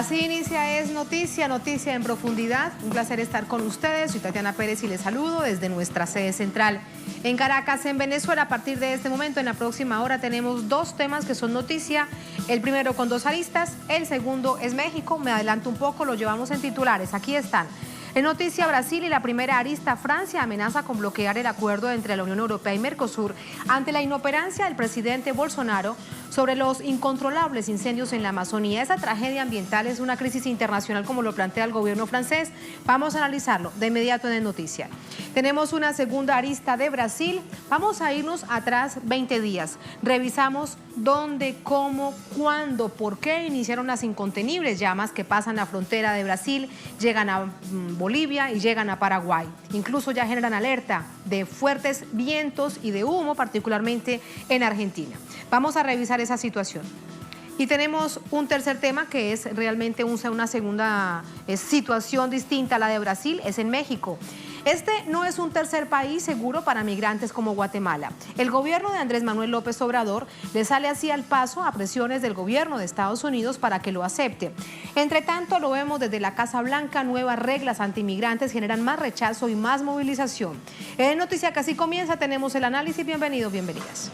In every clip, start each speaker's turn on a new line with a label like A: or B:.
A: Así inicia Es Noticia, Noticia en Profundidad. Un placer estar con ustedes. Soy Tatiana Pérez y les saludo desde nuestra sede central en Caracas, en Venezuela. A partir de este momento, en la próxima hora, tenemos dos temas que son noticia. El primero con dos aristas, el segundo es México. Me adelanto un poco, lo llevamos en titulares. Aquí están. En noticia, Brasil y la primera arista, Francia amenaza con bloquear el acuerdo entre la Unión Europea y Mercosur ante la inoperancia del presidente Bolsonaro sobre los incontrolables incendios en la Amazonía. Esa tragedia ambiental es una crisis internacional, como lo plantea el gobierno francés. Vamos a analizarlo de inmediato en noticia. Tenemos una segunda arista de Brasil. Vamos a irnos atrás 20 días. Revisamos dónde, cómo, cuándo, por qué iniciaron las incontenibles llamas que pasan la frontera de Brasil, llegan a Bolivia y llegan a Paraguay. Incluso ya generan alerta de fuertes vientos y de humo, particularmente en Argentina. Vamos a revisar esa situación. Y tenemos un tercer tema que es realmente una segunda situación distinta a la de Brasil, es en México. Este no es un tercer país seguro para migrantes como Guatemala. El gobierno de Andrés Manuel López Obrador le sale así al paso a presiones del gobierno de Estados Unidos para que lo acepte. Entre tanto, lo vemos desde la Casa Blanca, nuevas reglas antimigrantes generan más rechazo y más movilización. En Noticia que así comienza, tenemos el análisis. Bienvenidos, bienvenidas.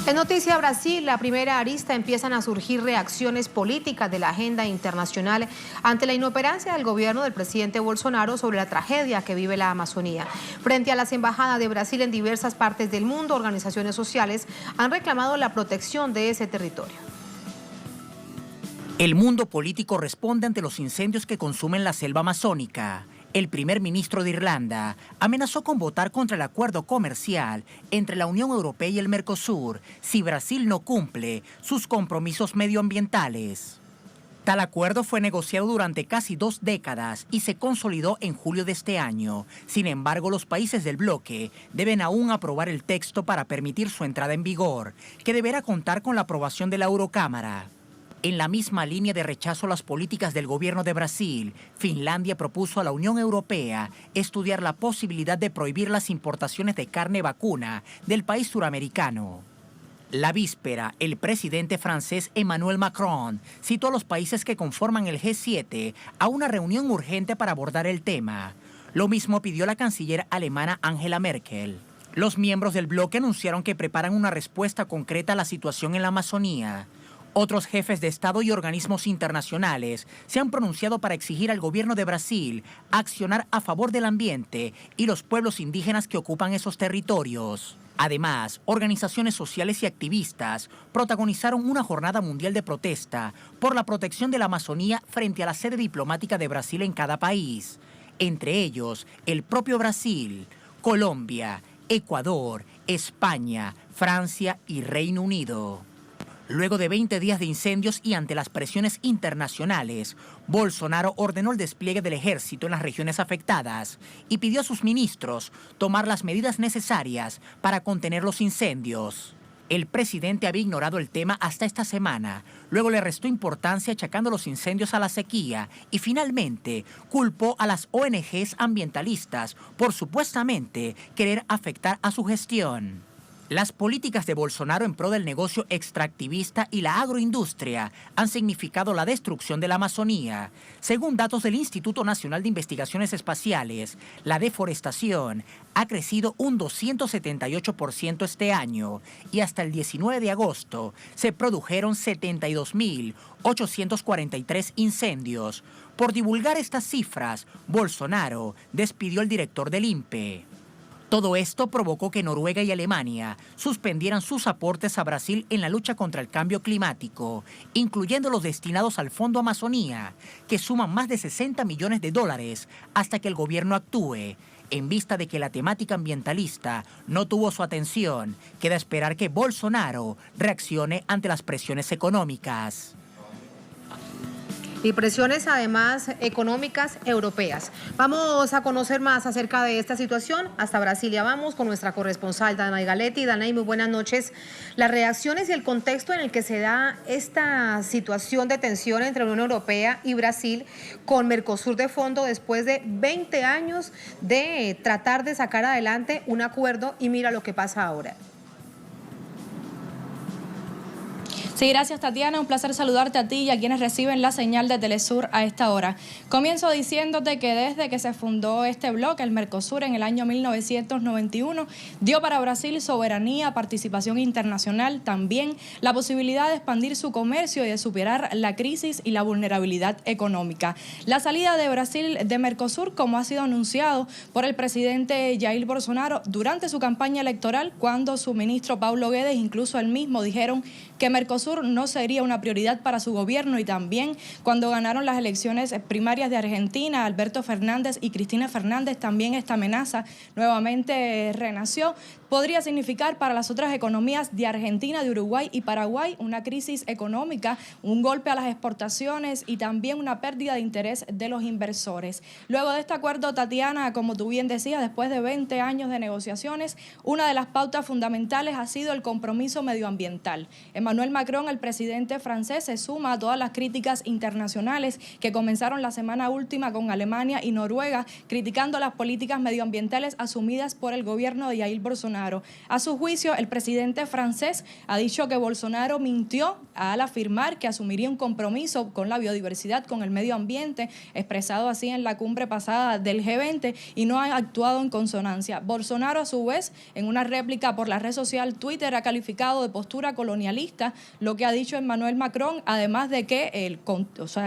A: En Noticia Brasil, la primera arista, empiezan a surgir reacciones políticas de la agenda internacional ante la inoperancia del gobierno del presidente Bolsonaro sobre la tragedia que vive la Amazonía. Frente a las embajadas de Brasil en diversas partes del mundo, organizaciones sociales han reclamado la protección de ese territorio.
B: El mundo político responde ante los incendios que consumen la selva amazónica. El primer ministro de Irlanda amenazó con votar contra el acuerdo comercial entre la Unión Europea y el Mercosur si Brasil no cumple sus compromisos medioambientales. Tal acuerdo fue negociado durante casi 2 décadas y se consolidó en julio de este año. Sin embargo, los países del bloque deben aún aprobar el texto para permitir su entrada en vigor, que deberá contar con la aprobación de la Eurocámara. En la misma línea de rechazo a las políticas del gobierno de Brasil, Finlandia propuso a la Unión Europea estudiar la posibilidad de prohibir las importaciones de carne vacuna del país suramericano. La víspera, el presidente francés Emmanuel Macron citó a los países que conforman el G7 a una reunión urgente para abordar el tema. Lo mismo pidió la canciller alemana Angela Merkel. Los miembros del bloque anunciaron que preparan una respuesta concreta a la situación en la Amazonía. Otros jefes de Estado y organismos internacionales se han pronunciado para exigir al gobierno de Brasil accionar a favor del ambiente y los pueblos indígenas que ocupan esos territorios. Además, organizaciones sociales y activistas protagonizaron una jornada mundial de protesta por la protección de la Amazonía frente a la sede diplomática de Brasil en cada país. Entre ellos, el propio Brasil, Colombia, Ecuador, España, Francia y Reino Unido. Luego de 20 días de incendios y ante las presiones internacionales, Bolsonaro ordenó el despliegue del ejército en las regiones afectadas y pidió a sus ministros tomar las medidas necesarias para contener los incendios. El presidente había ignorado el tema hasta esta semana, luego le restó importancia achacando los incendios a la sequía y finalmente culpó a las ONGs ambientalistas por supuestamente querer afectar a su gestión. Las políticas de Bolsonaro en pro del negocio extractivista y la agroindustria han significado la destrucción de la Amazonía. Según datos del Instituto Nacional de Investigaciones Espaciales, la deforestación ha crecido un 278% este año y hasta el 19 de agosto se produjeron 72.843 incendios. Por divulgar estas cifras, Bolsonaro despidió al director del INPE. Todo esto provocó que Noruega y Alemania suspendieran sus aportes a Brasil en la lucha contra el cambio climático, incluyendo los destinados al Fondo Amazonía, que suman más de $60 millones hasta que el gobierno actúe. En vista de que la temática ambientalista no tuvo su atención, queda esperar que Bolsonaro reaccione ante las presiones económicas.
A: Y presiones además económicas europeas. Vamos a conocer más acerca de esta situación. Hasta Brasilia vamos con nuestra corresponsal Danay Galetti. Danay, muy buenas noches. Las reacciones y el contexto en el que se da esta situación de tensión entre la Unión Europea y Brasil con Mercosur de fondo después de 20 años de tratar de sacar adelante un acuerdo, y mira lo que pasa ahora.
C: Sí, gracias Tatiana, un placer saludarte a ti y a quienes reciben la señal de Telesur a esta hora. Comienzo diciéndote que desde que se fundó este bloque, el Mercosur, en el año 1991, dio para Brasil soberanía, participación internacional, también la posibilidad de expandir su comercio y de superar la crisis y la vulnerabilidad económica. La salida de Brasil de Mercosur, como ha sido anunciado por el presidente Jair Bolsonaro durante su campaña electoral, cuando su ministro Paulo Guedes, incluso él mismo, dijeron que Mercosur no sería una prioridad para su gobierno, y también cuando ganaron las elecciones primarias de Argentina, Alberto Fernández y Cristina Fernández, también esta amenaza nuevamente renació. Podría significar para las otras economías de Argentina, de Uruguay y Paraguay una crisis económica, un golpe a las exportaciones y también una pérdida de interés de los inversores. Luego de este acuerdo, Tatiana, como tú bien decías, después de 20 años de negociaciones, una de las pautas fundamentales ha sido el compromiso medioambiental. Emmanuel Macron, el presidente francés, se suma a todas las críticas internacionales que comenzaron la semana última con Alemania y Noruega, criticando las políticas medioambientales asumidas por el gobierno de Jair Bolsonaro. A su juicio, el presidente francés ha dicho que Bolsonaro mintió al afirmar que asumiría un compromiso con la biodiversidad, con el medio ambiente, expresado así en la cumbre pasada del G20, y no ha actuado en consonancia. Bolsonaro, a su vez, en una réplica por la red social Twitter, ha calificado de postura colonialista lo que ha dicho Emmanuel Macron, además de que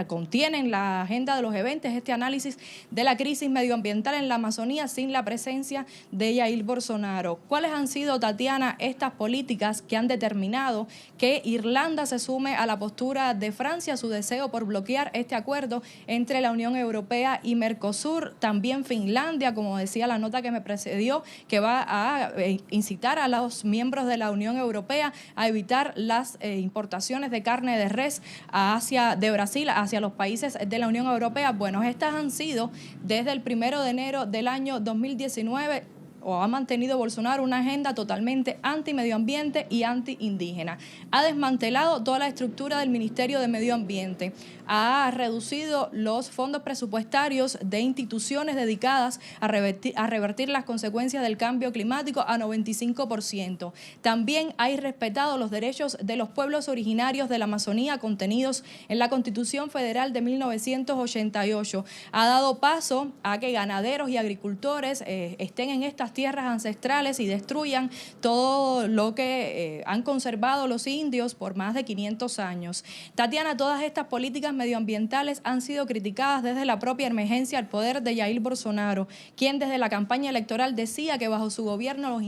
C: contiene en la agenda de los eventos este análisis de la crisis medioambiental en la Amazonía sin la presencia de Jair Bolsonaro. ¿Cuáles han sido, Tatiana, estas políticas que han determinado que Irlanda se sume a la postura de Francia, su deseo por bloquear este acuerdo entre la Unión Europea y Mercosur? También Finlandia, como decía la nota que me precedió, que va a incitar a los miembros de la Unión Europea a evitar las importaciones de carne de res de Brasil hacia los países de la Unión Europea. Bueno, estas han sido desde el 1 de enero del año 2019, o ha mantenido Bolsonaro una agenda totalmente anti-medio ambiente y anti-indígena. Ha desmantelado toda la estructura del Ministerio de Medio Ambiente, ha reducido los fondos presupuestarios de instituciones dedicadas a revertir las consecuencias del cambio climático a 95%. También ha irrespetado los derechos de los pueblos originarios de la Amazonía contenidos en la Constitución Federal de 1988. Ha dado paso a que ganaderos y agricultores estén en estas tierras ancestrales y destruyan todo lo que han conservado los indios por más de 500 años. Tatiana, todas estas políticas medioambientales han sido criticadas desde la propia emergencia al poder de Jair Bolsonaro, quien desde la campaña electoral decía que bajo su gobierno los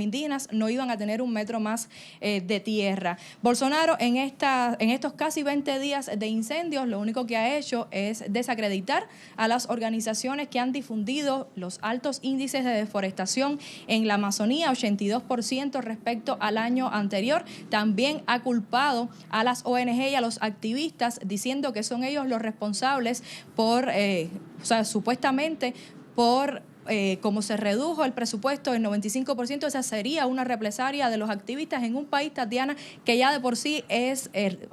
C: indígenas no iban a tener un metro más de tierra. Bolsonaro en estos casi 20 días de incendios lo único que ha hecho es desacreditar a las organizaciones que han difundido los altos índices de deforestación en la Amazonía, 82% respecto al año anterior. También ha culpado a las ONG y a los activistas, diciendo que son ellos los responsables por, supuestamente por como se redujo el presupuesto en 95%, esa sería una represalia de los activistas en un país, Tatiana, que ya de por sí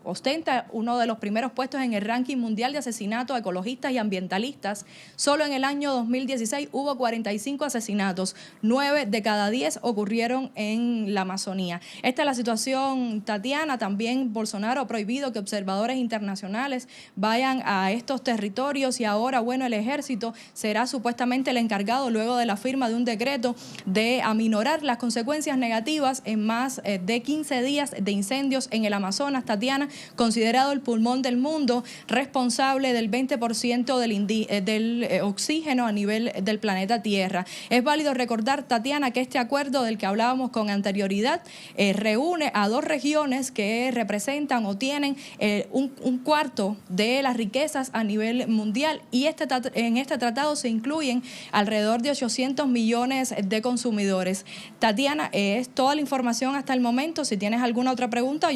C: ostenta uno de los primeros puestos en el ranking mundial de asesinatos a ecologistas y ambientalistas. Solo en el año 2016 hubo 45 asesinatos, 9 de cada 10 ocurrieron en la Amazonía. Esta es la situación, Tatiana. También Bolsonaro ha prohibido que observadores internacionales vayan a estos territorios, y ahora, bueno, el ejército será supuestamente el encargado, luego de la firma de un decreto, de aminorar las consecuencias negativas en más de 15 días de incendios en el Amazonas, Tatiana, considerado el pulmón del mundo, responsable del 20% del oxígeno a nivel del planeta Tierra. Es válido recordar, Tatiana, que este acuerdo del que hablábamos con anterioridad reúne a dos regiones que representan o tienen un cuarto de las riquezas a nivel mundial, y en este tratado se incluyen alrededor alrededor de 800 millones de consumidores. Tatiana, es toda la información hasta el momento. Si tienes alguna otra pregunta,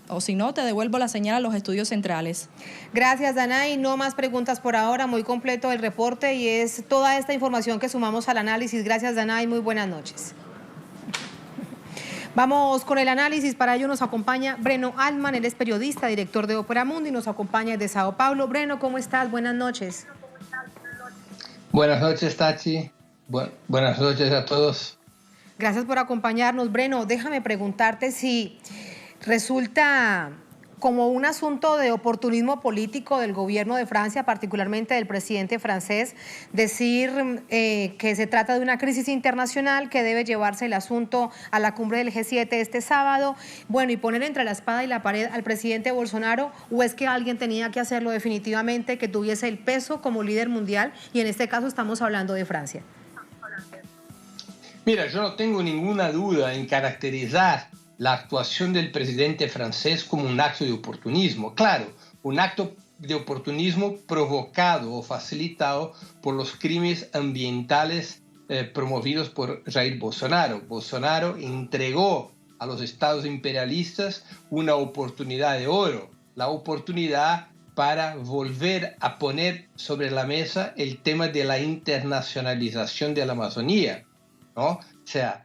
C: o si no, te devuelvo la señal a los estudios centrales.
A: Gracias, Danay. No más preguntas por ahora. Muy completo el reporte y es toda esta información que sumamos al análisis. Gracias, Danay. Muy buenas noches. Vamos con el análisis. Para ello nos acompaña Breno Altman. Él es periodista, director de Ópera Mundi y nos acompaña desde Sao Paulo. Breno, ¿cómo estás? Buenas noches.
D: Buenas noches, Tachi. Buenas noches a todos.
A: Gracias por acompañarnos. Breno, déjame preguntarte si resulta como un asunto de oportunismo político del gobierno de Francia, particularmente del presidente francés, decir que se trata de una crisis internacional que debe llevarse el asunto a la cumbre del G7 este sábado, bueno, y poner entre la espada y la pared al presidente Bolsonaro, o es que alguien tenía que hacerlo definitivamente, que tuviese el peso como líder mundial, y en este caso estamos hablando de Francia.
D: Mira, yo no tengo ninguna duda en caracterizar la actuación del presidente francés como un acto de oportunismo. Claro, un acto de oportunismo provocado o facilitado por los crímenes ambientales promovidos por Jair Bolsonaro. Bolsonaro entregó a los estados imperialistas una oportunidad de oro, la oportunidad para volver a poner sobre la mesa el tema de la internacionalización de la Amazonía, ¿no? O sea,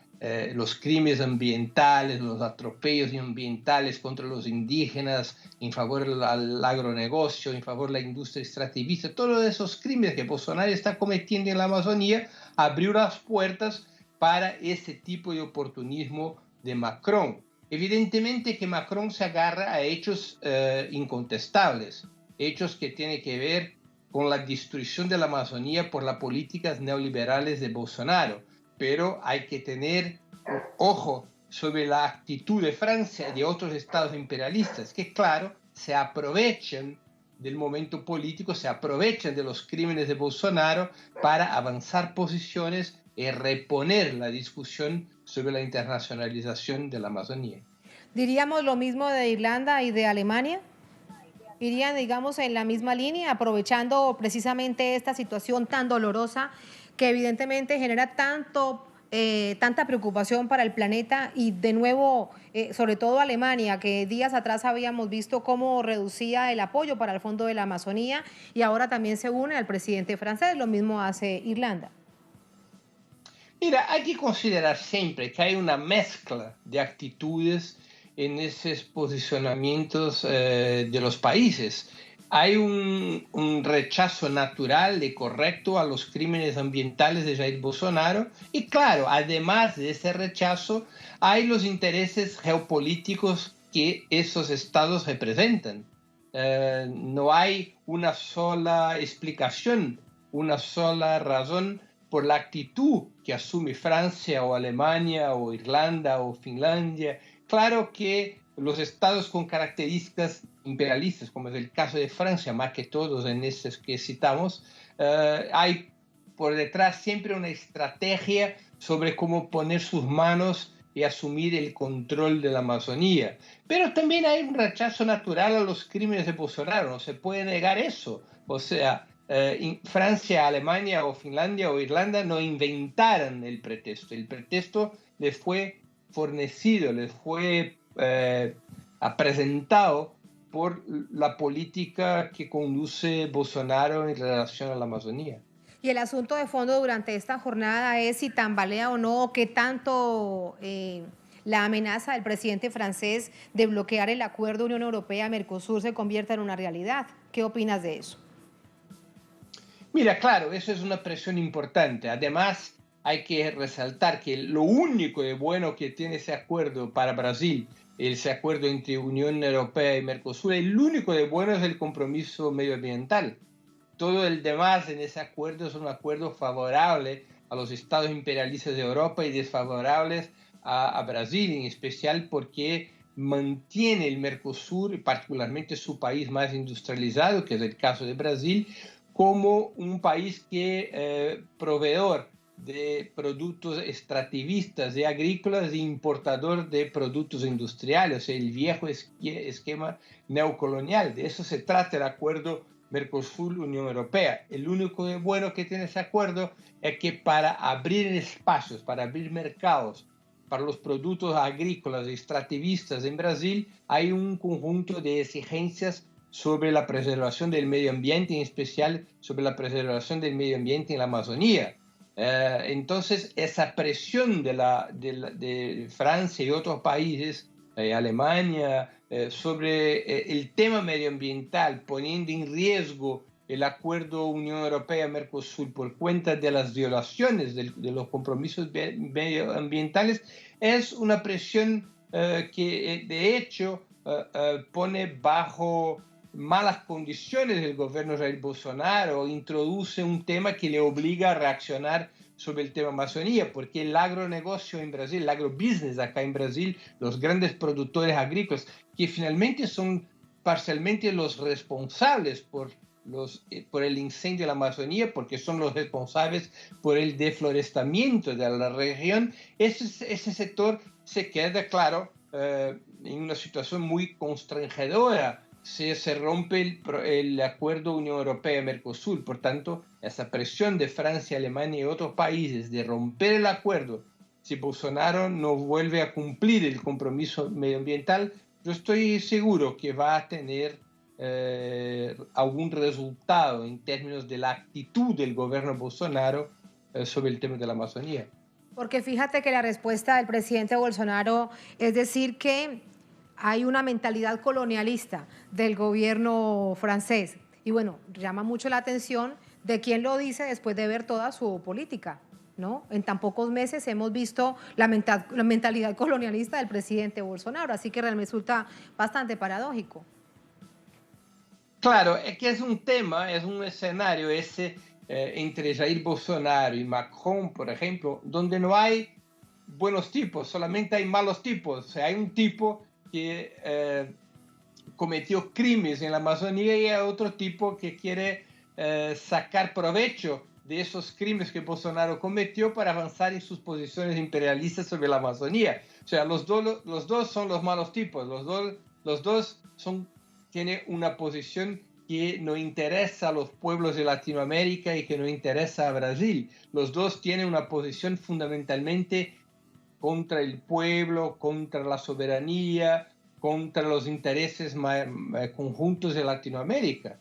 D: los crímenes ambientales, los atropellos ambientales contra los indígenas, en favor del agronegocio, en favor de la industria extractivista, todos esos crímenes que Bolsonaro está cometiendo en la Amazonía, abrió las puertas para ese tipo de oportunismo de Macron. Evidentemente que Macron se agarra a hechos incontestables, hechos que tienen que ver con la destrucción de la Amazonía por las políticas neoliberales de Bolsonaro. Pero hay que tener ojo sobre la actitud de Francia y de otros estados imperialistas, que claro, se aprovechan del momento político, se aprovechan de los crímenes de Bolsonaro para avanzar posiciones y reponer la discusión sobre la internacionalización de la Amazonía.
A: ¿Diríamos lo mismo de Irlanda y de Alemania? ¿Irían, digamos, en la misma línea, aprovechando precisamente esta situación tan dolorosa que evidentemente genera tanta preocupación para el planeta y de nuevo, sobre todo Alemania, que días atrás habíamos visto cómo reducía el apoyo para el Fondo de la Amazonía y ahora también se une al presidente francés, lo mismo hace Irlanda?
D: Mira, hay que considerar siempre que hay una mezcla de actitudes en esos posicionamientos de los países. Hay un rechazo natural y correcto a los crímenes ambientales de Jair Bolsonaro y claro, además de ese rechazo, hay los intereses geopolíticos que esos estados representan. No hay una sola explicación, una sola razón por la actitud que asume Francia o Alemania o Irlanda o Finlandia. Claro que los estados con características imperialistas, como es el caso de Francia, más que todos en estos que citamos, hay por detrás siempre una estrategia sobre cómo poner sus manos y asumir el control de la Amazonía. Pero también hay un rechazo natural a los crímenes de Bolsonaro, no se puede negar eso. O sea, Francia, Alemania o Finlandia o Irlanda no inventaron el pretexto les fue fornecido, les fue presentado por la política que conduce Bolsonaro en relación a la Amazonía.
A: Y el asunto de fondo durante esta jornada es si tambalea o no, qué tanto la amenaza del presidente francés de bloquear el acuerdo Unión Europea-Mercosur se convierta en una realidad. ¿Qué opinas de eso?
D: Mira, claro, eso es una presión importante. Además, hay que resaltar que lo único de bueno que tiene ese acuerdo para Brasil, ese acuerdo entre Unión Europea y Mercosur, el único de bueno es el compromiso medioambiental. Todo el demás en ese acuerdo es un acuerdo favorable a los estados imperialistas de Europa y desfavorables a Brasil, en especial porque mantiene el Mercosur, particularmente su país más industrializado, que es el caso de Brasil, como un país que proveedor de productos extractivistas y agrícolas e importador de productos industriales, o sea, el viejo esquema neocolonial. De eso se trata el acuerdo Mercosur-Unión Europea. El único bueno que tiene ese acuerdo es que para abrir espacios, para abrir mercados para los productos agrícolas extractivistas en Brasil, hay un conjunto de exigencias sobre la preservación del medio ambiente, en especial sobre la preservación del medio ambiente en la Amazonía. Entonces, esa presión de Francia y otros países, Alemania, sobre el tema medioambiental, poniendo en riesgo el acuerdo Unión Europea-Mercosur por cuenta de las violaciones de los compromisos medioambientales, es una presión que de hecho pone bajo malas condiciones el gobierno Jair Bolsonaro, introduce un tema que le obliga a reaccionar sobre el tema Amazonía, porque el agronegocio en Brasil, el agrobusiness acá en Brasil, los grandes productores agrícolas, que finalmente son parcialmente los responsables por el incendio de la Amazonía, porque son los responsables por el deflorestamiento de la región, ese sector se queda, claro, en una situación muy constrangedora si se rompe el acuerdo Unión Europea-Mercosur. Por tanto, esa presión de Francia, Alemania y otros países de romper el acuerdo, si Bolsonaro no vuelve a cumplir el compromiso medioambiental, yo estoy seguro que va a tener algún resultado en términos de la actitud del gobierno Bolsonaro sobre el tema de la Amazonía.
A: Porque fíjate que la respuesta del presidente Bolsonaro es decir que hay una mentalidad colonialista del gobierno francés. Y bueno, llama mucho la atención de quién lo dice después de ver toda su política, ¿no? En tan pocos meses hemos visto la mentalidad colonialista del presidente Bolsonaro, así que realmente resulta bastante paradójico.
D: Claro, es que es un tema, es un escenario ese entre Jair Bolsonaro y Macron, por ejemplo, donde no hay buenos tipos, solamente hay malos tipos. O sea, hay un tipo que cometió crímenes en la Amazonía y hay otro tipo que quiere sacar provecho de esos crímenes que Bolsonaro cometió para avanzar en sus posiciones imperialistas sobre la Amazonía. O sea, los dos son los malos tipos, los dos tienen una posición que no interesa a los pueblos de Latinoamérica y que no interesa a Brasil. Los dos tienen una posición fundamentalmente contra el pueblo, contra la soberanía, contra los intereses conjuntos de Latinoamérica.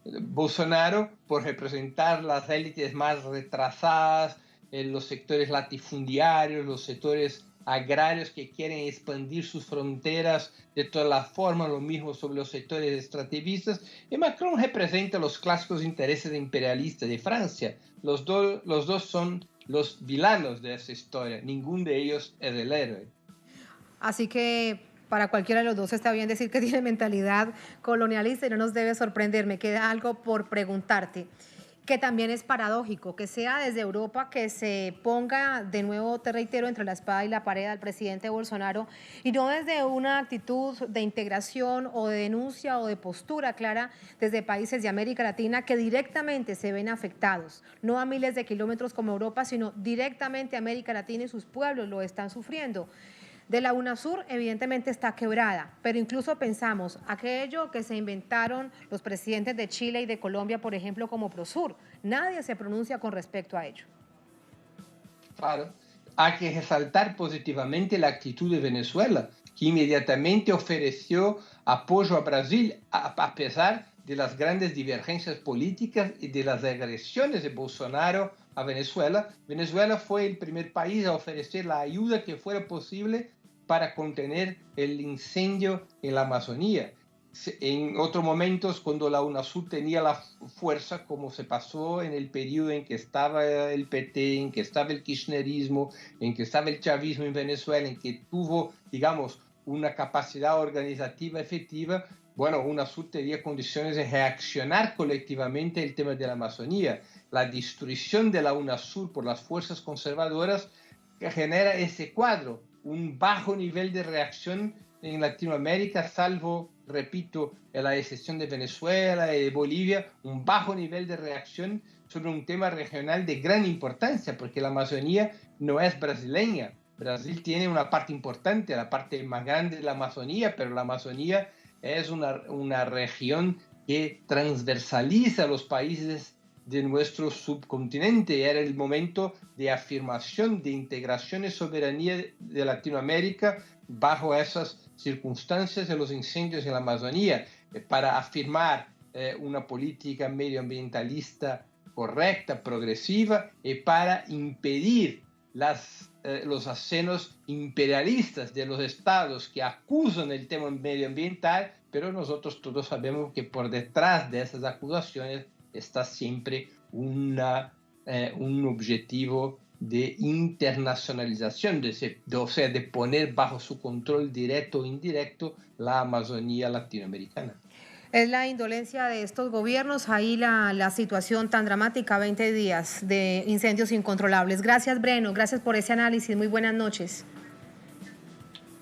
D: Bolsonaro, por representar las élites más retrasadas, los sectores latifundiarios, los sectores agrarios que quieren expandir sus fronteras de todas las formas, lo mismo sobre los sectores extractivistas, y Macron representa los clásicos intereses imperialistas de Francia. Los dos son los villanos de esa historia, ninguno de ellos es el héroe.
A: Así que para cualquiera de los dos está bien decir que tiene mentalidad colonialista y no nos debe sorprender. Me queda algo por preguntarte, que también es paradójico, que sea desde Europa que se ponga de nuevo, te reitero, entre la espada y la pared al presidente Bolsonaro y no desde una actitud de integración o de denuncia o de postura clara desde países de América Latina que directamente se ven afectados, no a miles de kilómetros como Europa, sino directamente América Latina y sus pueblos lo están sufriendo. De la UNASUR evidentemente está quebrada, pero incluso pensamos aquello que se inventaron los presidentes de Chile y de Colombia, por ejemplo, como Prosur. Nadie se pronuncia con respecto a ello.
D: Claro, hay que resaltar positivamente la actitud de Venezuela, que inmediatamente ofreció apoyo a Brasil a pesar de las grandes divergencias políticas y de las agresiones de Bolsonaro a Venezuela. Venezuela fue el primer país a ofrecer la ayuda que fuera posible para contener el incendio en la Amazonía. En otros momentos, cuando la UNASUR tenía la fuerza, como se pasó en el periodo en que estaba el PT, en que estaba el kirchnerismo, en que estaba el chavismo en Venezuela, en que tuvo, digamos, una capacidad organizativa efectiva, bueno, UNASUR tenía condiciones de reaccionar colectivamente al tema de la Amazonía. La destrucción de la UNASUR por las fuerzas conservadoras que genera ese cuadro, un bajo nivel de reacción en Latinoamérica, salvo, repito, en la excepción de Venezuela y de Bolivia, un bajo nivel de reacción sobre un tema regional de gran importancia, porque la Amazonía no es brasileña. Brasil tiene una parte importante, la parte más grande de la Amazonía, pero la Amazonía es una región que transversaliza a los países de nuestro subcontinente. Era el momento de afirmación, de integración y soberanía de Latinoamérica bajo esas circunstancias de los incendios en la Amazonía, para afirmar una política medioambientalista correcta, progresiva, y para impedir los acenos imperialistas de los estados que acusan el tema medioambiental, pero nosotros todos sabemos que por detrás de esas acusaciones está siempre un objetivo de internacionalización, o sea, de poner bajo su control directo o indirecto la Amazonía latinoamericana.
A: Es la indolencia de estos gobiernos, ahí la situación tan dramática, 20 días de incendios incontrolables. Gracias, Breno, gracias por ese análisis, muy buenas noches.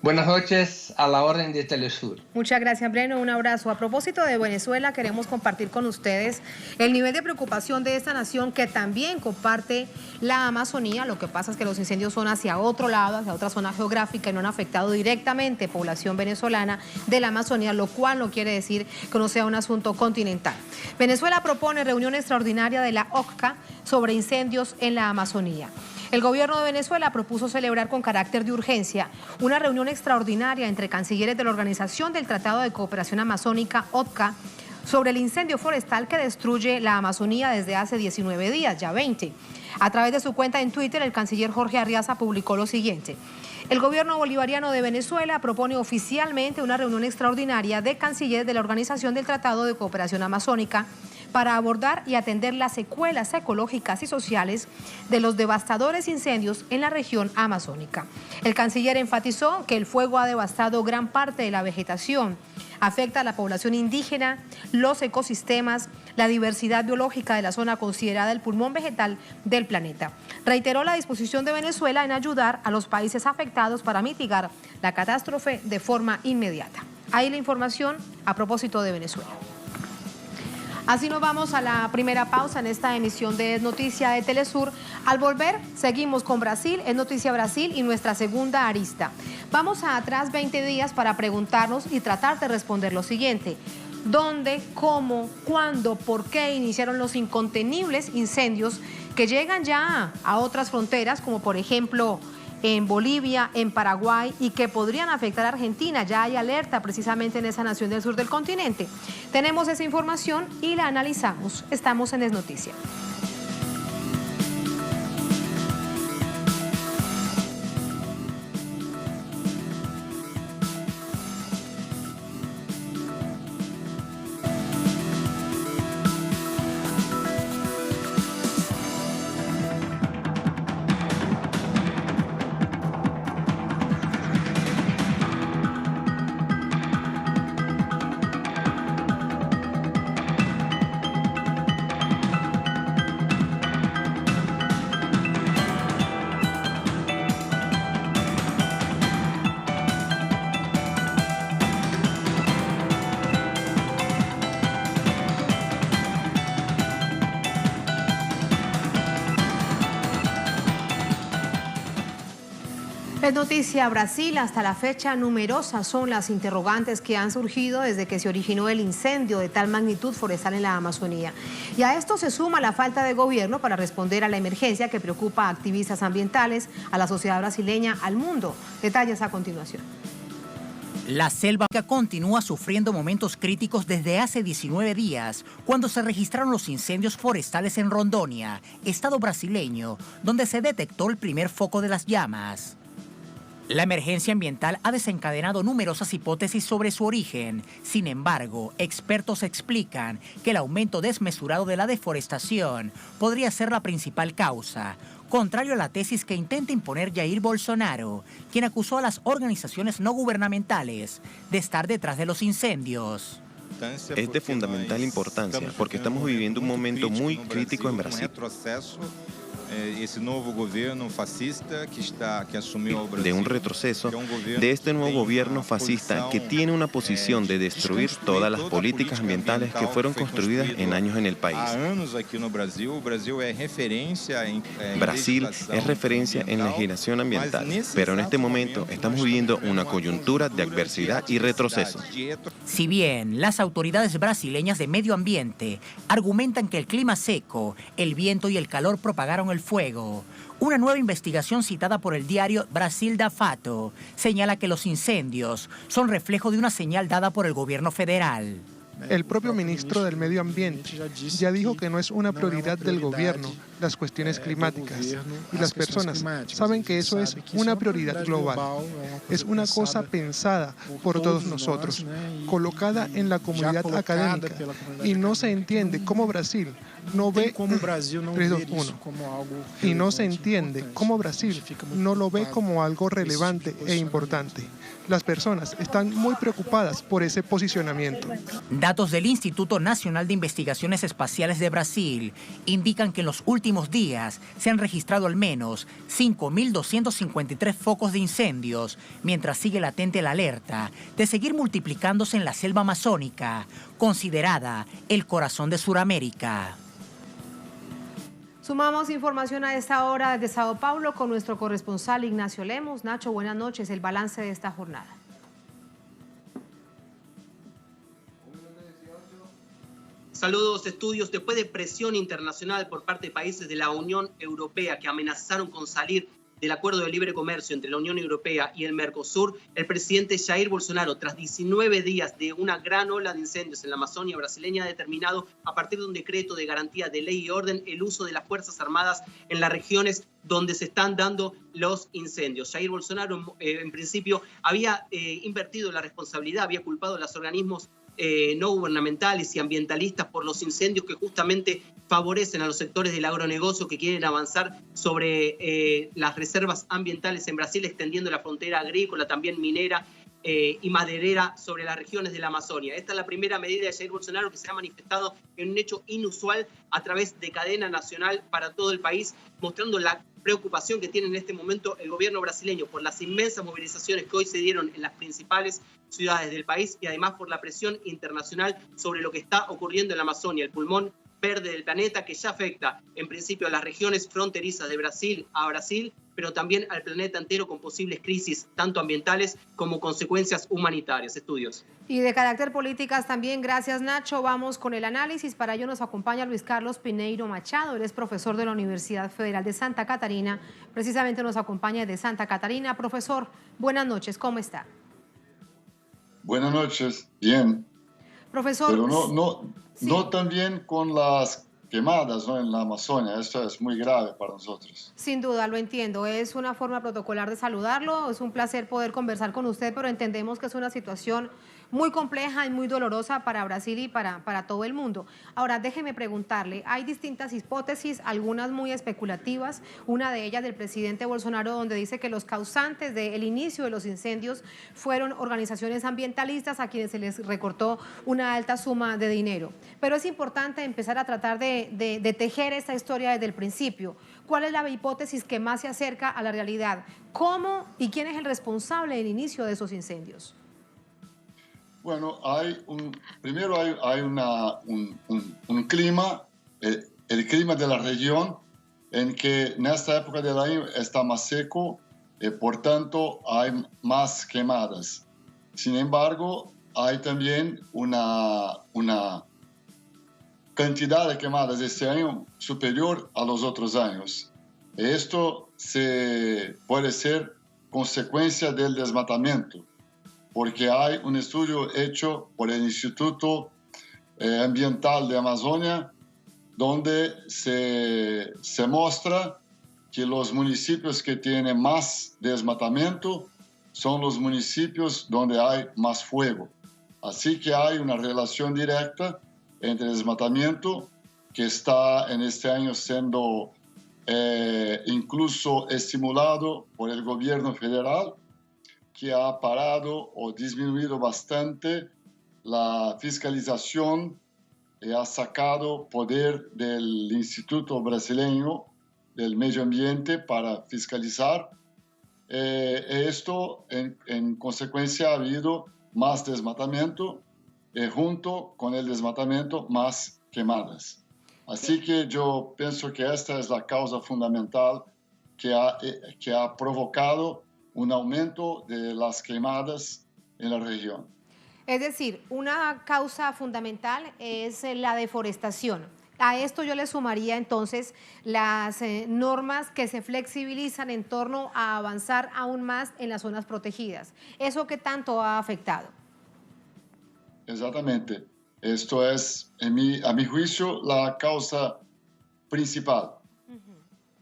D: Buenas noches, a la orden de Telesur.
A: Muchas gracias, Breno, un abrazo. A propósito de Venezuela, queremos compartir con ustedes el nivel de preocupación de esta nación que también comparte la Amazonía. Lo que pasa es que los incendios son hacia otro lado, hacia otra zona geográfica, y no han afectado directamente población venezolana de la Amazonía, lo cual no quiere decir que no sea un asunto continental. Venezuela propone reunión extraordinaria de la OCCA sobre incendios en la Amazonía. El gobierno de Venezuela propuso celebrar con carácter de urgencia una reunión extraordinaria entre cancilleres de la Organización del Tratado de Cooperación Amazónica, OTCA, sobre el incendio forestal que destruye la Amazonía desde hace 19 días, ya 20. A través de su cuenta en Twitter, el canciller Jorge Arriaza publicó lo siguiente: el gobierno bolivariano de Venezuela propone oficialmente una reunión extraordinaria de cancilleres de la Organización del Tratado de Cooperación Amazónica para abordar y atender las secuelas ecológicas y sociales de los devastadores incendios en la región amazónica. El canciller enfatizó que el fuego ha devastado gran parte de la vegetación, afecta a la población indígena, los ecosistemas, la diversidad biológica de la zona considerada el pulmón vegetal del planeta. Reiteró la disposición de Venezuela en ayudar a los países afectados para mitigar la catástrofe de forma inmediata. Ahí la información a propósito de Venezuela. Así nos vamos a la primera pausa en esta emisión de Es Noticia de Telesur. Al volver, seguimos con Brasil, Es Noticia Brasil y nuestra segunda arista. Vamos a atrás 20 días para preguntarnos y tratar de responder lo siguiente: ¿dónde, cómo, cuándo, por qué iniciaron los incontenibles incendios que llegan ya a otras fronteras, como por ejemplo en Bolivia, en Paraguay, y que podrían afectar a Argentina? Ya hay alerta precisamente en esa nación del sur del continente. Tenemos esa información y la analizamos. Estamos en Es Noticia. Es Noticia Brasil. Hasta la fecha, numerosas son las interrogantes que han surgido desde que se originó el incendio de tal magnitud forestal en la Amazonía. Y a esto se suma la falta de gobierno para responder a la emergencia que preocupa a activistas ambientales, a la sociedad brasileña, al mundo. Detalles a continuación.
B: La selva continúa sufriendo momentos críticos desde hace 19 días, cuando se registraron los incendios forestales en Rondônia, estado brasileño, donde se detectó el primer foco de las llamas. La emergencia ambiental ha desencadenado numerosas hipótesis sobre su origen. Sin embargo, expertos explican que el aumento desmesurado de la deforestación podría ser la principal causa, contrario a la tesis que intenta imponer Jair Bolsonaro, quien acusó a las organizaciones no gubernamentales de estar detrás de los incendios.
E: Es de fundamental importancia porque estamos viviendo un momento muy crítico en Brasil. de un retroceso de este nuevo gobierno fascista que tiene una posición de destruir todas las políticas ambientales que fueron construidas en años en el país. Brasil es referencia en legislación ambiental, pero en este momento estamos viviendo una coyuntura de adversidad y retroceso.
B: Si bien las autoridades brasileñas de medio ambiente argumentan que el clima seco, el viento y el calor propagaron el fuego, una nueva investigación citada por el diario Brasil da Fato señala que los incendios son reflejo de una señal dada por el gobierno federal.
F: El propio ministro del Medio Ambiente ya dijo que no es una prioridad del gobierno las cuestiones climáticas, y las personas saben que eso es una prioridad global. Es una cosa pensada por todos nosotros, colocada en la comunidad académica, y no se entiende cómo Brasil no ve 3, 2, 1. Y no se entiende cómo Brasil no lo ve como algo relevante e importante. Las personas están muy preocupadas por ese posicionamiento.
B: Datos del Instituto Nacional de Investigaciones Espaciales de Brasil indican que en los últimos días se han registrado al menos 5.253 focos de incendios, mientras sigue latente la alerta de seguir multiplicándose en la selva amazónica, considerada el corazón de Sudamérica.
A: Sumamos información a esta hora desde Sao Paulo con nuestro corresponsal Ignacio Lemos. Nacho, buenas noches. El balance de esta jornada.
G: Saludos, estudios. Después de presión internacional por parte de países de la Unión Europea que amenazaron con salir del acuerdo de libre comercio entre la Unión Europea y el Mercosur, el presidente Jair Bolsonaro, tras 19 días de una gran ola de incendios en la Amazonia brasileña, ha determinado, a partir de un decreto de garantía de ley y orden, el uso de las Fuerzas Armadas en las regiones donde se están dando los incendios. Jair Bolsonaro, en principio, había invertido la responsabilidad, había culpado a los organismos no gubernamentales y ambientalistas por los incendios que justamente favorecen a los sectores del agronegocio que quieren avanzar sobre las reservas ambientales en Brasil, extendiendo la frontera agrícola, también minera y maderera sobre las regiones de la Amazonia. Esta es la primera medida de Jair Bolsonaro que se ha manifestado en un hecho inusual a través de cadena nacional para todo el país, mostrando la preocupación que tiene en este momento el gobierno brasileño por las inmensas movilizaciones que hoy se dieron en las principales ciudades del país y además por la presión internacional sobre lo que está ocurriendo en la Amazonia, el pulmón verde del planeta, que ya afecta en principio a las regiones fronterizas de Brasil, pero también al planeta entero, con posibles crisis tanto ambientales como consecuencias humanitarias. Estudios.
A: Y de carácter políticas también, gracias Nacho. Vamos con el análisis. Para ello nos acompaña Luis Carlos Pineiro Machado. Él es profesor de la Universidad Federal de Santa Catarina. Precisamente nos acompaña de Santa Catarina. Profesor, buenas noches, ¿cómo está?
H: Buenas noches, bien.
A: Profesor.
H: Pero
A: sí,
H: no tan bien con las quemadas, ¿no?, en la Amazonia. Esto es muy grave para nosotros.
A: Sin duda, lo entiendo. Es una forma protocolar de saludarlo. Es un placer poder conversar con usted, pero entendemos que es una situación muy compleja y muy dolorosa para Brasil y para todo el mundo. Ahora, déjeme preguntarle, hay distintas hipótesis, algunas muy especulativas, una de ellas del presidente Bolsonaro, donde dice que los causantes del inicio de los incendios fueron organizaciones ambientalistas a quienes se les recortó una alta suma de dinero. Pero es importante empezar a tratar de tejer esta historia desde el principio. ¿Cuál es la hipótesis que más se acerca a la realidad? ¿Cómo y quién es el responsable del inicio de esos incendios?
H: Bueno, primero hay un clima, el clima de la región, en que en esta época del año está más seco, por tanto hay más quemadas. Sin embargo, hay también una cantidad de quemadas este año superior a los otros años. Esto puede ser consecuencia del desmatamiento, porque hay un estudio hecho por el Instituto Ambiental de Amazonia, donde se muestra que los municipios que tienen más desmatamiento son los municipios donde hay más fuego. Así que hay una relación directa entre el desmatamiento, que está en este año siendo incluso estimulado por el gobierno federal, que ha parado o disminuido bastante la fiscalización y ha sacado poder del Instituto Brasileño del Medio Ambiente para fiscalizar. Esto, en consecuencia, ha habido más desmatamiento, junto con el desmatamiento, más quemadas. Así que yo pienso que esta es la causa fundamental que ha provocado un aumento de las quemadas en la región.
A: Es decir, una causa fundamental es la deforestación. A esto yo le sumaría entonces las normas que se flexibilizan en torno a avanzar aún más en las zonas protegidas. ¿Eso qué tanto ha afectado?
H: Exactamente. Esto es, a mi juicio, la causa principal.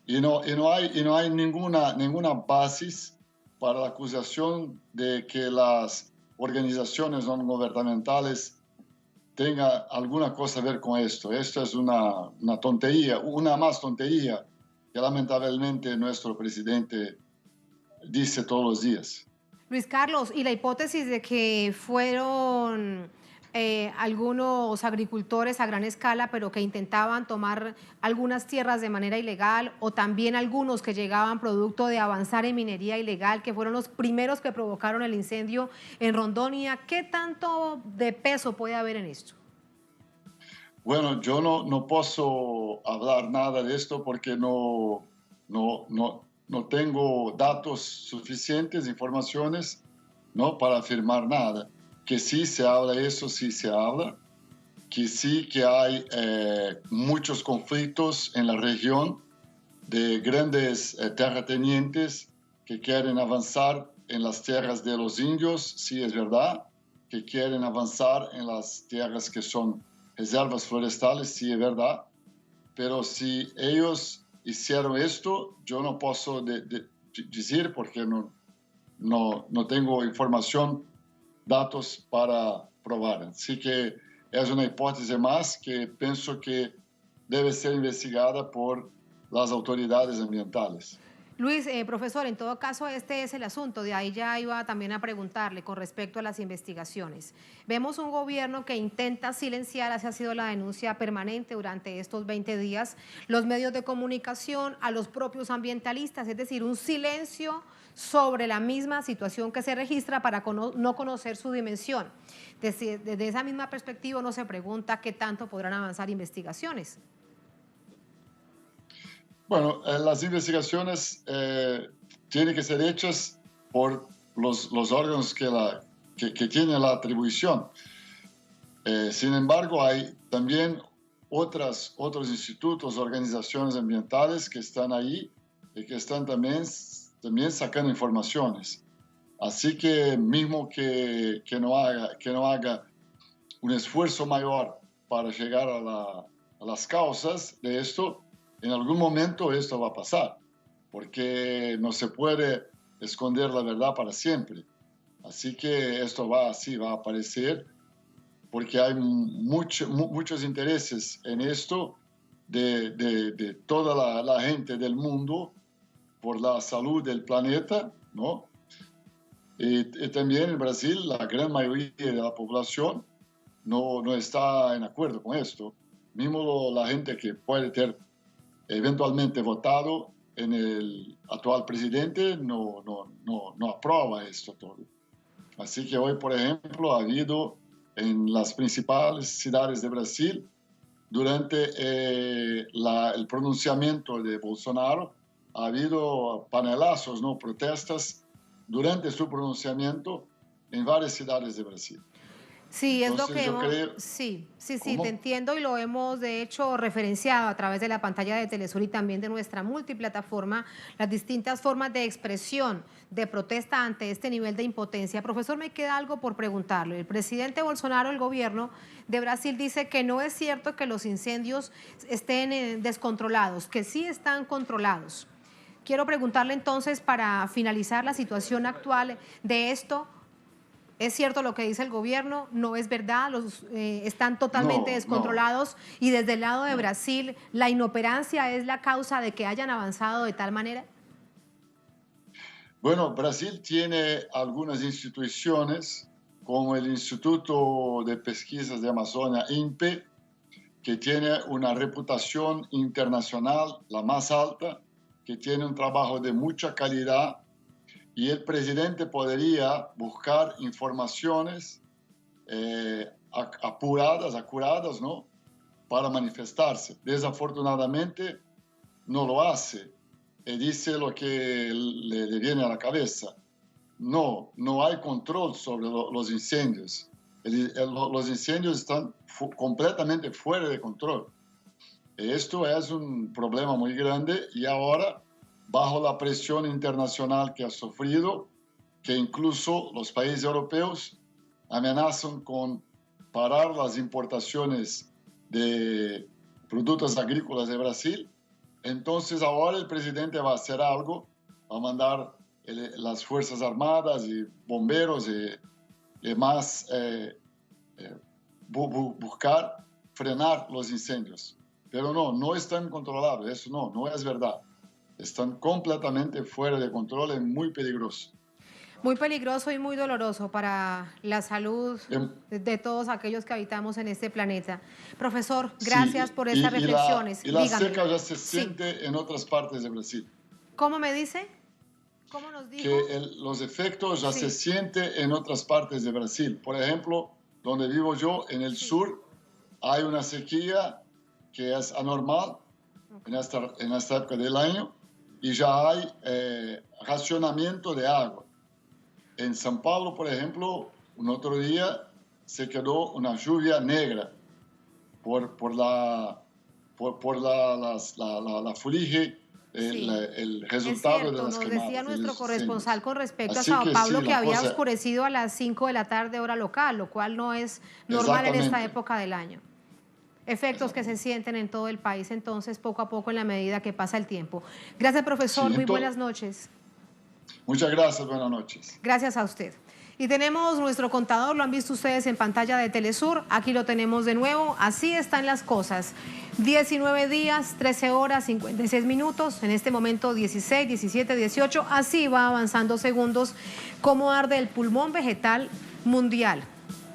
H: Y no hay ninguna base para la acusación de que las organizaciones no gubernamentales tengan alguna cosa a ver con esto. Esto es una tontería, una más tontería que lamentablemente nuestro presidente dice todos los días.
A: Luis Carlos, y la hipótesis de que fueron algunos agricultores a gran escala, pero que intentaban tomar algunas tierras de manera ilegal, o también algunos que llegaban producto de avanzar en minería ilegal, que fueron los primeros que provocaron el incendio en Rondônia. ¿Qué tanto de peso puede haber en esto?
H: Bueno, yo no puedo hablar nada de esto porque no tengo datos suficientes, informaciones, ¿no?, para afirmar nada. Que sí se habla eso, sí se habla, que sí que hay muchos conflictos en la región de grandes terratenientes que quieren avanzar en las tierras de los indios, sí es verdad, que quieren avanzar en las tierras que son reservas forestales, sí es verdad, pero si ellos hicieron esto, yo no puedo decir porque no tengo información, datos para probar. Así que es una hipótesis más que pienso que debe ser investigada por las autoridades ambientales.
A: Luis, profesor, en todo caso este es el asunto, de ahí ya iba también a preguntarle con respecto a las investigaciones. Vemos un gobierno que intenta silenciar, esa ha sido la denuncia permanente durante estos 20 días, los medios de comunicación, a los propios ambientalistas, es decir, un silencio sobre la misma situación que se registra para no conocer su dimensión. Desde esa misma perspectiva uno se pregunta qué tanto podrán avanzar investigaciones.
H: Bueno, las investigaciones tienen que ser hechas por los órganos que tienen la atribución. Sin embargo, hay también otros institutos, organizaciones ambientales que están ahí y que están también sacando informaciones. Así que mismo que no haga un esfuerzo mayor para llegar a las causas de esto, en algún momento esto va a pasar, porque no se puede esconder la verdad para siempre. Así que esto va a aparecer, porque hay muchos intereses en esto de toda la gente del mundo por la salud del planeta, ¿no? Y también en Brasil la gran mayoría de la población no está en acuerdo con esto. Mismo la gente que puede tener eventualmente votado en el actual presidente no aprueba esto todo. Así que hoy, por ejemplo, ha habido en las principales ciudades de Brasil, durante el pronunciamiento de Bolsonaro, ha habido panelazos, ¿no?, protestas durante su pronunciamiento en varias ciudades de Brasil.
A: Sí, es
H: entonces,
A: lo que hemos... Sí,
H: ¿Cómo?
A: te entiendo y lo hemos de hecho referenciado a través de la pantalla de Telesur y también de nuestra multiplataforma, las distintas formas de expresión, de protesta ante este nivel de impotencia. Profesor, me queda algo por preguntarle. El presidente Bolsonaro, el gobierno de Brasil, dice que no es cierto que los incendios estén descontrolados, que sí están controlados. Quiero preguntarle entonces, para finalizar la situación actual de esto, ¿es cierto lo que dice el gobierno? ¿No es verdad? ¿Están totalmente descontrolados? Y desde el lado de Brasil, ¿la inoperancia es la causa de que hayan avanzado de tal manera?
H: Bueno, Brasil tiene algunas instituciones, como el Instituto de Pesquisas de Amazonia, INPE, que tiene una reputación internacional, la más alta, que tiene un trabajo de mucha calidad, y el presidente podría buscar informaciones acuradas, ¿no?, para manifestarse. Desafortunadamente no lo hace y dice lo que le viene a la cabeza. No hay control sobre los incendios. Los incendios están completamente fuera de control. Esto es un problema muy grande, y ahora, bajo la presión internacional que ha sufrido, que incluso los países europeos amenazan con parar las importaciones de productos agrícolas de Brasil, entonces ahora el presidente va a hacer algo, va a mandar las Fuerzas Armadas y bomberos y más buscar frenar los incendios. Pero no están controlados, eso no es verdad. Están completamente fuera de control, es muy peligroso.
A: Muy peligroso y muy doloroso para la salud de todos aquellos que habitamos en este planeta. Profesor, gracias por estas reflexiones.
H: Y la seca ya se siente en otras partes de Brasil.
A: ¿Cómo me dice? ¿Cómo nos dijo?
H: Que los efectos ya se sienten en otras partes de Brasil. Por ejemplo, donde vivo yo, en el sur, hay una sequía que es anormal en esta época del año, y ya hay racionamiento de agua. En São Paulo, por ejemplo, un otro día se quedó una lluvia negra por la fulige, el resultado de las quemadas.
A: Nos decía nuestro corresponsal con respecto a São Paulo que había oscurecido a las 5 de la tarde hora local, lo cual no es normal en esta época del año. Efectos que se sienten en todo el país, entonces, poco a poco, en la medida que pasa el tiempo. Gracias, profesor. Muy buenas noches.
H: Muchas gracias, buenas noches.
A: Gracias a usted. Y tenemos nuestro contador, lo han visto ustedes en pantalla de Telesur, aquí lo tenemos de nuevo, así están las cosas. 19 días, 13 horas, 56 minutos, en este momento 16, 17, 18, así va avanzando segundos, cómo arde el pulmón vegetal mundial,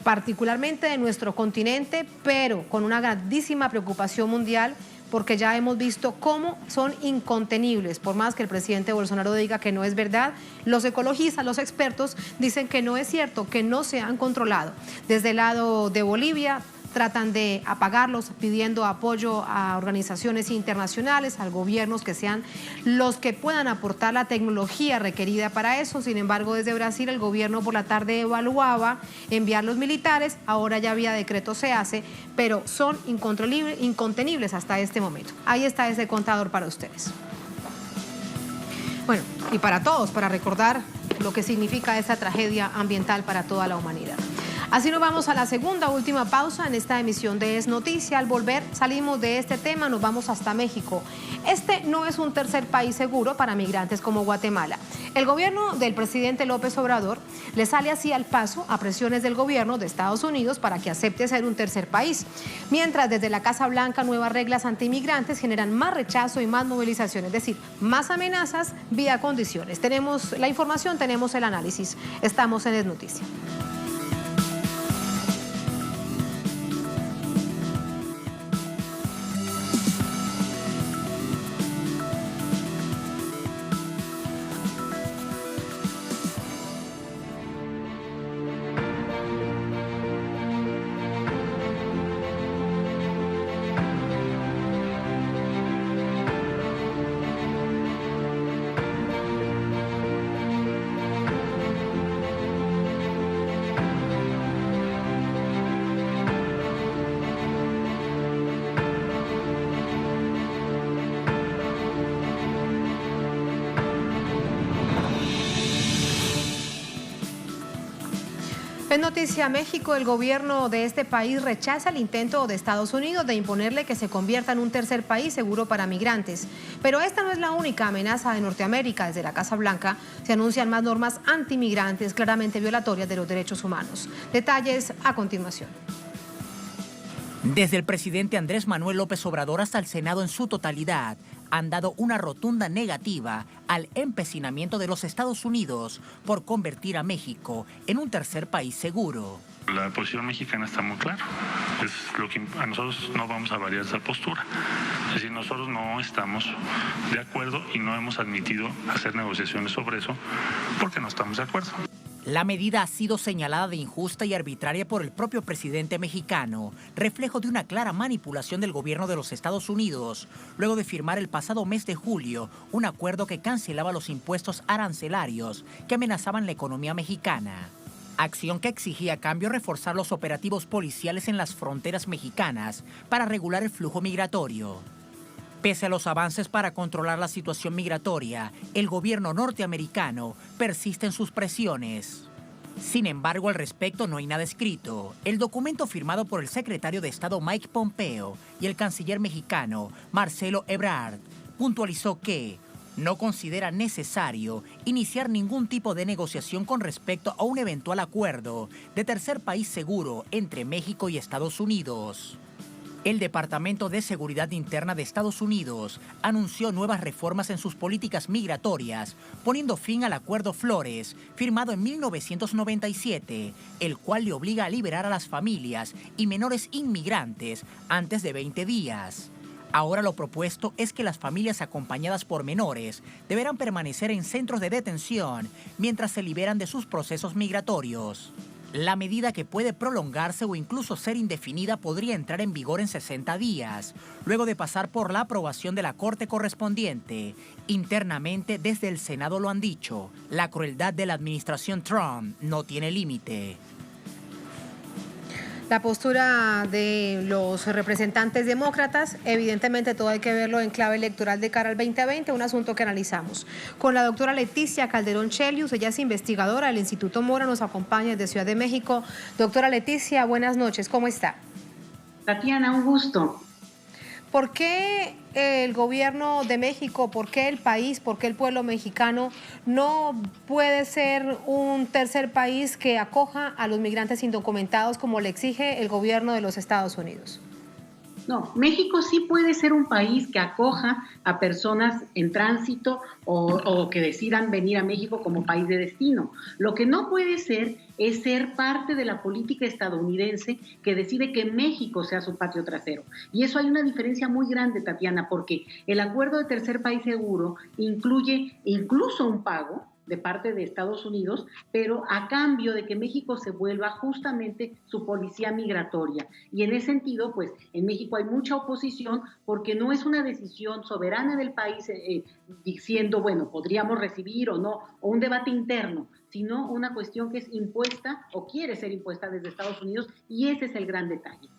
A: particularmente de nuestro continente, pero con una grandísima preocupación mundial, porque ya hemos visto cómo son incontenibles. Por más que el presidente Bolsonaro diga que no es verdad, los ecologistas, los expertos dicen que no es cierto, que no se han controlado. Desde el lado de Bolivia tratan de apagarlos, pidiendo apoyo a organizaciones internacionales, a gobiernos que sean los que puedan aportar la tecnología requerida para eso. Sin embargo, desde Brasil el gobierno por la tarde evaluaba enviar los militares, ahora ya vía decreto se hace, pero son incontenibles hasta este momento. Ahí está ese contador para ustedes. Bueno, y para todos, para recordar lo que significa esta tragedia ambiental para toda la humanidad. Así nos vamos a la segunda, última pausa en esta emisión de Es Noticia. Al volver salimos de este tema, nos vamos hasta México. Este no es un tercer país seguro para migrantes como Guatemala. El gobierno del presidente López Obrador le sale así al paso a presiones del gobierno de Estados Unidos para que acepte ser un tercer país. Mientras desde la Casa Blanca nuevas reglas antimigrantes generan más rechazo y más movilización, es decir, más amenazas vía condiciones. Tenemos la información, tenemos el análisis. Estamos en Es Noticia. En Noticia México, el gobierno de este país rechaza el intento de Estados Unidos de imponerle que se convierta en un tercer país seguro para migrantes. Pero esta no es la única amenaza de Norteamérica. Desde la Casa Blanca se anuncian más normas antimigrantes claramente violatorias de los derechos humanos. Detalles a continuación.
B: Desde el presidente Andrés Manuel López Obrador hasta el Senado en su totalidad, han dado una rotunda negativa al empecinamiento de los Estados Unidos por convertir a México en un tercer país seguro.
I: La posición mexicana está muy clara. Es lo que a nosotros no vamos a variar esa postura. Es decir, nosotros no estamos de acuerdo y no hemos admitido hacer negociaciones sobre eso porque no estamos de acuerdo.
B: La medida ha sido señalada de injusta y arbitraria por el propio presidente mexicano, reflejo de una clara manipulación del gobierno de los Estados Unidos, luego de firmar el pasado mes de julio un acuerdo que cancelaba los impuestos arancelarios que amenazaban la economía mexicana. Acción que exigía a cambio reforzar los operativos policiales en las fronteras mexicanas para regular el flujo migratorio. Pese a los avances para controlar la situación migratoria, el gobierno norteamericano persiste en sus presiones. Sin embargo, al respecto no hay nada escrito. El documento firmado por el secretario de Estado Mike Pompeo y el canciller mexicano Marcelo Ebrard puntualizó que no considera necesario iniciar ningún tipo de negociación con respecto a un eventual acuerdo de tercer país seguro entre México y Estados Unidos. El Departamento de Seguridad Interna de Estados Unidos anunció nuevas reformas en sus políticas migratorias, poniendo fin al Acuerdo Flores, firmado en 1997, el cual le obliga a liberar a las familias y menores inmigrantes antes de 20 días. Ahora lo propuesto es que las familias acompañadas por menores deberán permanecer en centros de detención mientras se liberan de sus procesos migratorios. La medida, que puede prolongarse o incluso ser indefinida, podría entrar en vigor en 60 días, luego de pasar por la aprobación de la Corte correspondiente. Internamente, desde el Senado lo han dicho, la crueldad de la administración Trump no tiene límite.
A: La postura de los representantes demócratas, evidentemente todo hay que verlo en clave electoral de cara al 2020, un asunto que analizamos con la doctora Leticia Calderón Chelius. Ella es investigadora del Instituto Mora, nos acompaña desde Ciudad de México. Doctora Leticia, buenas noches, ¿cómo está?
J: Tatiana, un gusto.
A: ¿Por qué el gobierno de México, por qué el país, por qué el pueblo mexicano no puede ser un tercer país que acoja a los migrantes indocumentados como le exige el gobierno de los Estados Unidos?
J: No, México sí puede ser un país que acoja a personas en tránsito o que decidan venir a México como país de destino. Lo que no puede ser es ser parte de la política estadounidense que decide que México sea su patio trasero. Y eso hay una diferencia muy grande, Tatiana, porque el acuerdo de tercer país seguro incluye incluso un pago de parte de Estados Unidos, pero a cambio de que México se vuelva justamente su policía migratoria. Y en ese sentido, pues en México hay mucha oposición porque no es una decisión soberana del país diciendo, bueno, podríamos recibir o no, o un debate interno, sino una cuestión que es impuesta o quiere ser impuesta desde Estados Unidos, y ese es el gran detalle.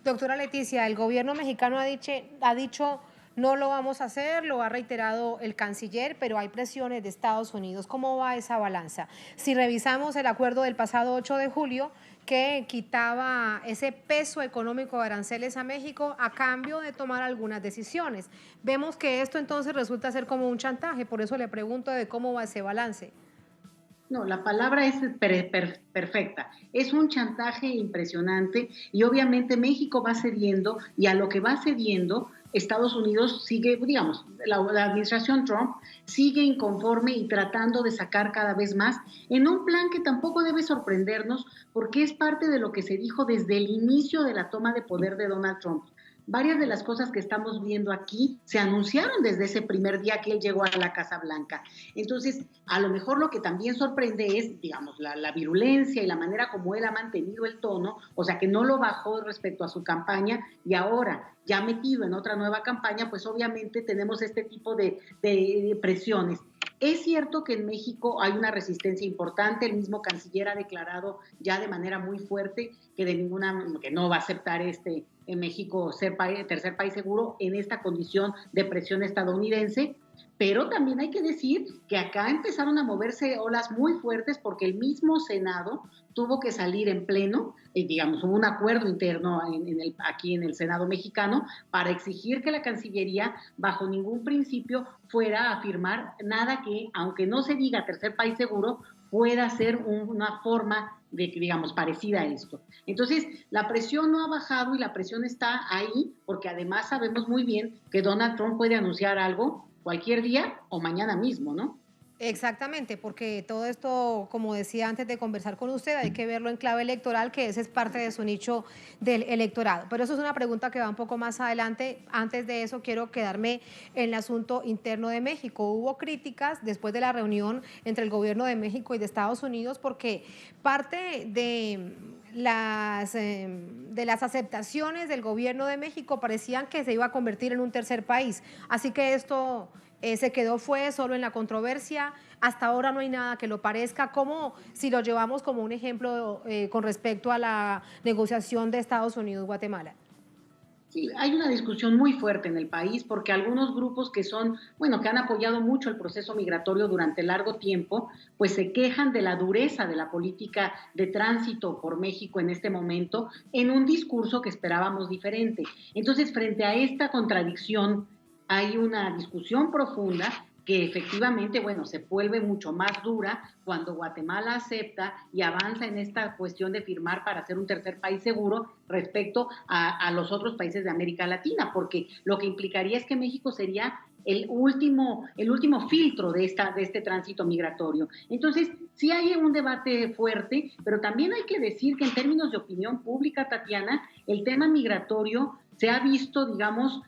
A: Doctora Leticia, el gobierno mexicano ha dicho no lo vamos a hacer, lo ha reiterado el canciller, pero hay presiones de Estados Unidos. ¿Cómo va esa balanza? Si revisamos el acuerdo del pasado 8 de julio, que quitaba ese peso económico de aranceles a México a cambio de tomar algunas decisiones. Vemos que esto entonces resulta ser como un chantaje, por eso le pregunto de cómo va ese balance.
J: No, la palabra es perfecta. Es un chantaje impresionante y obviamente México va cediendo, y a lo que va cediendo Estados Unidos sigue, digamos, la administración Trump sigue inconforme y tratando de sacar cada vez más en un plan que tampoco debe sorprendernos porque es parte de lo que se dijo desde el inicio de la toma de poder de Donald Trump. Varias de las cosas que estamos viendo aquí se anunciaron desde ese primer día que él llegó a la Casa Blanca. Entonces, a lo mejor lo que también sorprende es, digamos, la virulencia y la manera como él ha mantenido el tono, o sea, que no lo bajó respecto a su campaña, y ahora, ya metido en otra nueva campaña, pues obviamente tenemos este tipo de presiones. Es cierto que en México hay una resistencia importante, el mismo canciller ha declarado ya de manera muy fuerte que no va a aceptar en México ser tercer país seguro en esta condición de presión estadounidense, pero también hay que decir que acá empezaron a moverse olas muy fuertes porque el mismo Senado tuvo que salir en pleno, digamos, hubo un acuerdo interno aquí en el Senado mexicano para exigir que la Cancillería bajo ningún principio fuera a firmar nada que, aunque no se diga tercer país seguro, pueda ser una forma de, digamos, parecida a esto. Entonces, la presión no ha bajado y la presión está ahí, porque además sabemos muy bien que Donald Trump puede anunciar algo cualquier día o mañana mismo, ¿no?
A: Exactamente, porque todo esto, como decía antes de conversar con usted, hay que verlo en clave electoral, que ese es parte de su nicho del electorado. Pero eso es una pregunta que va un poco más adelante. Antes de eso, quiero quedarme en el asunto interno de México. Hubo críticas después de la reunión entre el gobierno de México y de Estados Unidos, porque parte de las aceptaciones del gobierno de México parecían que se iba a convertir en un tercer país. Así que esto se quedó solo en la controversia. Hasta ahora no hay nada que lo parezca. ¿Cómo, si lo llevamos como un ejemplo con respecto a la negociación de Estados Unidos-Guatemala?
J: Sí, hay una discusión muy fuerte en el país porque algunos grupos que han apoyado mucho el proceso migratorio durante largo tiempo, pues se quejan de la dureza de la política de tránsito por México en este momento, en un discurso que esperábamos diferente. Entonces, frente a esta contradicción, hay una discusión profunda que efectivamente, se vuelve mucho más dura cuando Guatemala acepta y avanza en esta cuestión de firmar para ser un tercer país seguro respecto a los otros países de América Latina, porque lo que implicaría es que México sería el último filtro de este tránsito migratorio. Entonces, sí hay un debate fuerte, pero también hay que decir que en términos de opinión pública, Tatiana, el tema migratorio se ha visto, digamos,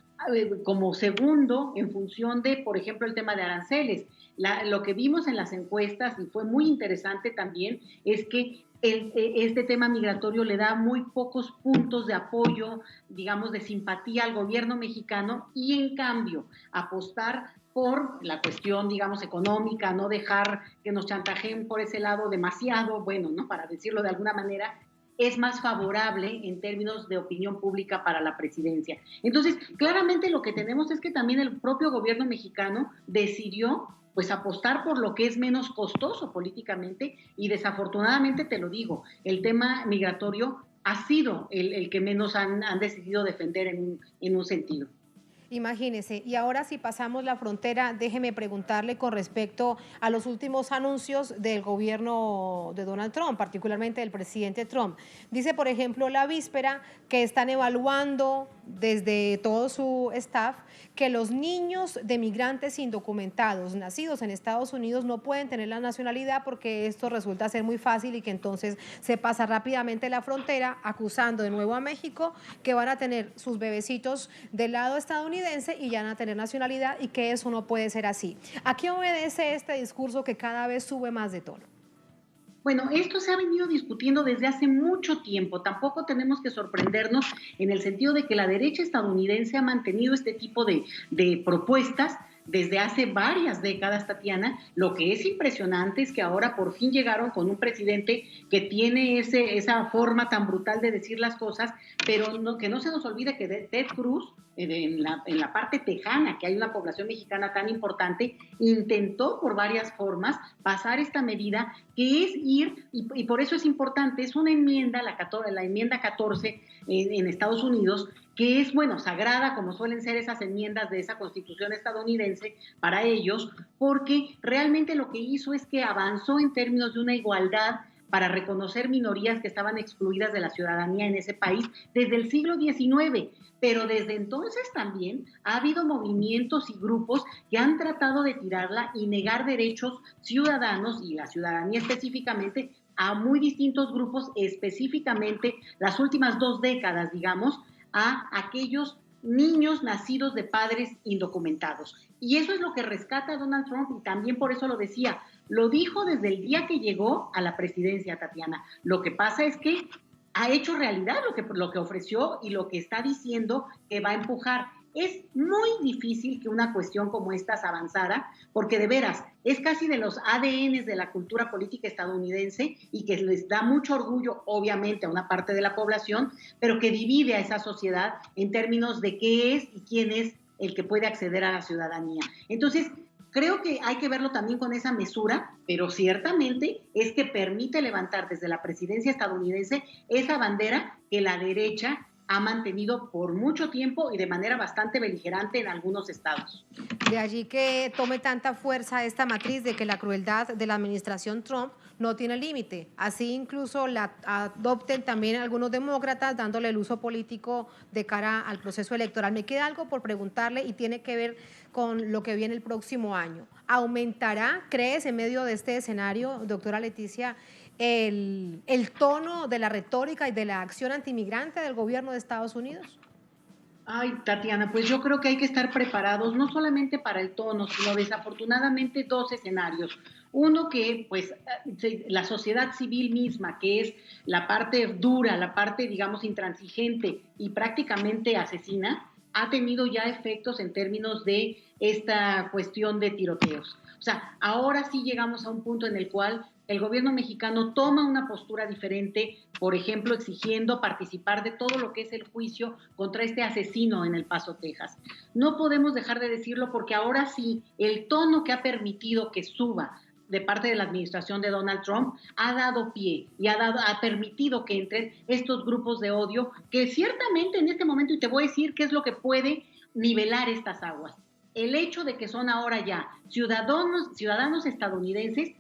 J: como segundo en función de, por ejemplo, el tema de aranceles. Lo que vimos en las encuestas, y fue muy interesante también, es que este tema migratorio le da muy pocos puntos de apoyo, digamos, de simpatía al gobierno mexicano, y en cambio apostar por la cuestión, digamos, económica, no dejar que nos chantajeen por ese lado demasiado, ¿no? Para decirlo de alguna manera, es más favorable en términos de opinión pública para la presidencia. Entonces, claramente lo que tenemos es que también el propio gobierno mexicano decidió apostar por lo que es menos costoso políticamente, y desafortunadamente, te lo digo, el tema migratorio ha sido el que menos han decidido defender en un sentido.
A: Imagínese, y ahora si pasamos la frontera, déjeme preguntarle con respecto a los últimos anuncios del gobierno de Donald Trump, particularmente del presidente Trump. Dice, por ejemplo, la víspera que están evaluando desde todo su staff que los niños de migrantes indocumentados nacidos en Estados Unidos no pueden tener la nacionalidad porque esto resulta ser muy fácil y que entonces se pasa rápidamente la frontera, acusando de nuevo a México que van a tener sus bebecitos del lado estadounidense y ya van a tener nacionalidad, y que eso no puede ser así. ¿A qué obedece este discurso que cada vez sube más de tono?
J: Bueno, esto se ha venido discutiendo desde hace mucho tiempo. Tampoco tenemos que sorprendernos en el sentido de que la derecha estadounidense ha mantenido este tipo de propuestas desde hace varias décadas, Tatiana. Lo que es impresionante es que ahora por fin llegaron con un presidente que tiene esa forma tan brutal de decir las cosas, pero que no se nos olvide que Ted Cruz, en la parte tejana, que hay una población mexicana tan importante, intentó por varias formas pasar esta medida, que es ir, y por eso es importante, es una enmienda, la enmienda 14 en Estados Unidos, que es, sagrada, como suelen ser esas enmiendas de esa Constitución estadounidense para ellos, porque realmente lo que hizo es que avanzó en términos de una igualdad para reconocer minorías que estaban excluidas de la ciudadanía en ese país desde el siglo XIX. Pero desde entonces también ha habido movimientos y grupos que han tratado de tirarla y negar derechos ciudadanos, y la ciudadanía específicamente, a muy distintos grupos, específicamente las últimas 2 décadas, digamos, a aquellos niños nacidos de padres indocumentados. Y eso es lo que rescata Donald Trump, y también por eso lo decía. Lo dijo desde el día que llegó a la presidencia, Tatiana. Lo que pasa es que ha hecho realidad lo que ofreció y lo que está diciendo que va a empujar. Es muy difícil que una cuestión como esta avanzara, porque de veras es casi de los ADNs de la cultura política estadounidense, y que les da mucho orgullo, obviamente, a una parte de la población, pero que divide a esa sociedad en términos de qué es y quién es el que puede acceder a la ciudadanía. Entonces, creo que hay que verlo también con esa mesura, pero ciertamente es que permite levantar desde la presidencia estadounidense esa bandera que la derecha ha mantenido por mucho tiempo y de manera bastante beligerante en algunos estados.
A: De allí que tome tanta fuerza esta matriz de que la crueldad de la administración Trump no tiene límite. Así incluso la adopten también algunos demócratas dándole el uso político de cara al proceso electoral. Me queda algo por preguntarle y tiene que ver con lo que viene el próximo año. ¿Aumentará, crees, en medio de este escenario, doctora Leticia, el tono de la retórica y de la acción antimigrante del gobierno de Estados Unidos?
J: Ay, Tatiana, pues yo creo que hay que estar preparados no solamente para el tono, sino desafortunadamente dos escenarios. Uno que, pues, la sociedad civil misma, que es la parte dura, la parte, digamos, intransigente y prácticamente asesina, ha tenido ya efectos en términos de esta cuestión de tiroteos. O sea, ahora sí llegamos a un punto en el cual el gobierno mexicano toma una postura diferente, por ejemplo, exigiendo participar de todo lo que es el juicio contra este asesino en El Paso, Texas. No podemos dejar de decirlo porque ahora sí, el tono que ha permitido que suba de parte de la administración de Donald Trump ha dado pie y ha permitido que entren estos grupos de odio que ciertamente en este momento, y te voy a decir qué es lo que puede nivelar estas aguas. El hecho de que son ahora ya ciudadanos estadounidenses,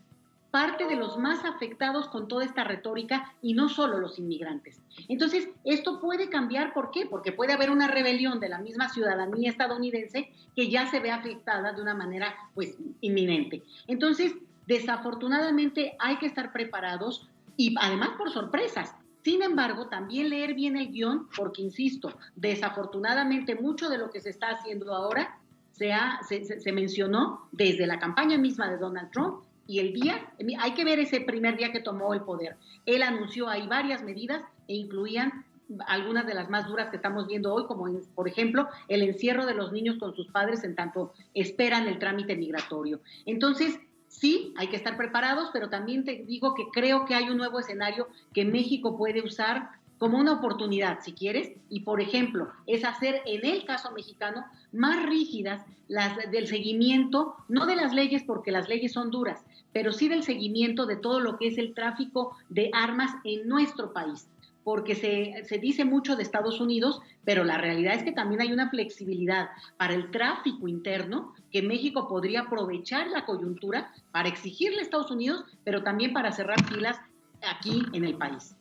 J: parte de los más afectados con toda esta retórica y no solo los inmigrantes. Entonces, esto puede cambiar, ¿por qué? Porque puede haber una rebelión de la misma ciudadanía estadounidense que ya se ve afectada de una manera, pues, inminente. Entonces, desafortunadamente hay que estar preparados y además por sorpresas. Sin embargo, también leer bien el guión, porque insisto, desafortunadamente mucho de lo que se está haciendo ahora se mencionó desde la campaña misma de Donald Trump. Y hay que ver ese primer día que tomó el poder. Él anunció ahí varias medidas e incluían algunas de las más duras que estamos viendo hoy, como por ejemplo el encierro de los niños con sus padres en tanto esperan el trámite migratorio. Entonces, sí, hay que estar preparados, pero también te digo que creo que hay un nuevo escenario que México puede usar como una oportunidad, si quieres, y por ejemplo, es hacer en el caso mexicano más rígidas las del seguimiento, no de las leyes porque las leyes son duras, pero sí del seguimiento de todo lo que es el tráfico de armas en nuestro país, porque se dice mucho de Estados Unidos, pero la realidad es que también hay una flexibilidad para el tráfico interno que México podría aprovechar la coyuntura para exigirle a Estados Unidos, pero también para cerrar filas aquí en el país.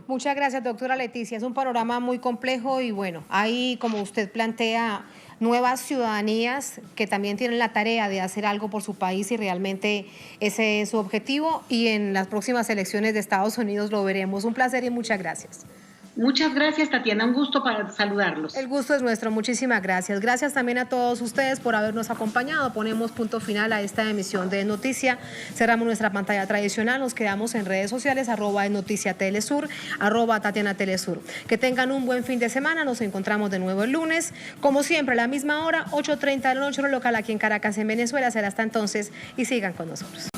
A: Muchas gracias, doctora Leticia. Es un panorama muy complejo y bueno, hay, como usted plantea, nuevas ciudadanías que también tienen la tarea de hacer algo por su país y realmente ese es su objetivo y en las próximas elecciones de Estados Unidos lo veremos. Un placer y muchas gracias.
J: Muchas gracias, Tatiana. Un gusto para saludarlos.
A: El gusto es nuestro. Muchísimas gracias. Gracias también a todos ustedes por habernos acompañado. Ponemos punto final a esta emisión de Noticia. Cerramos nuestra pantalla tradicional. Nos quedamos en redes sociales, @NoticiaTelesur, @TatianaTelesur. Que tengan un buen fin de semana. Nos encontramos de nuevo el lunes. Como siempre, a la misma hora, 8:30 de la noche, hora local aquí en Caracas, en Venezuela. Será hasta entonces y sigan con nosotros.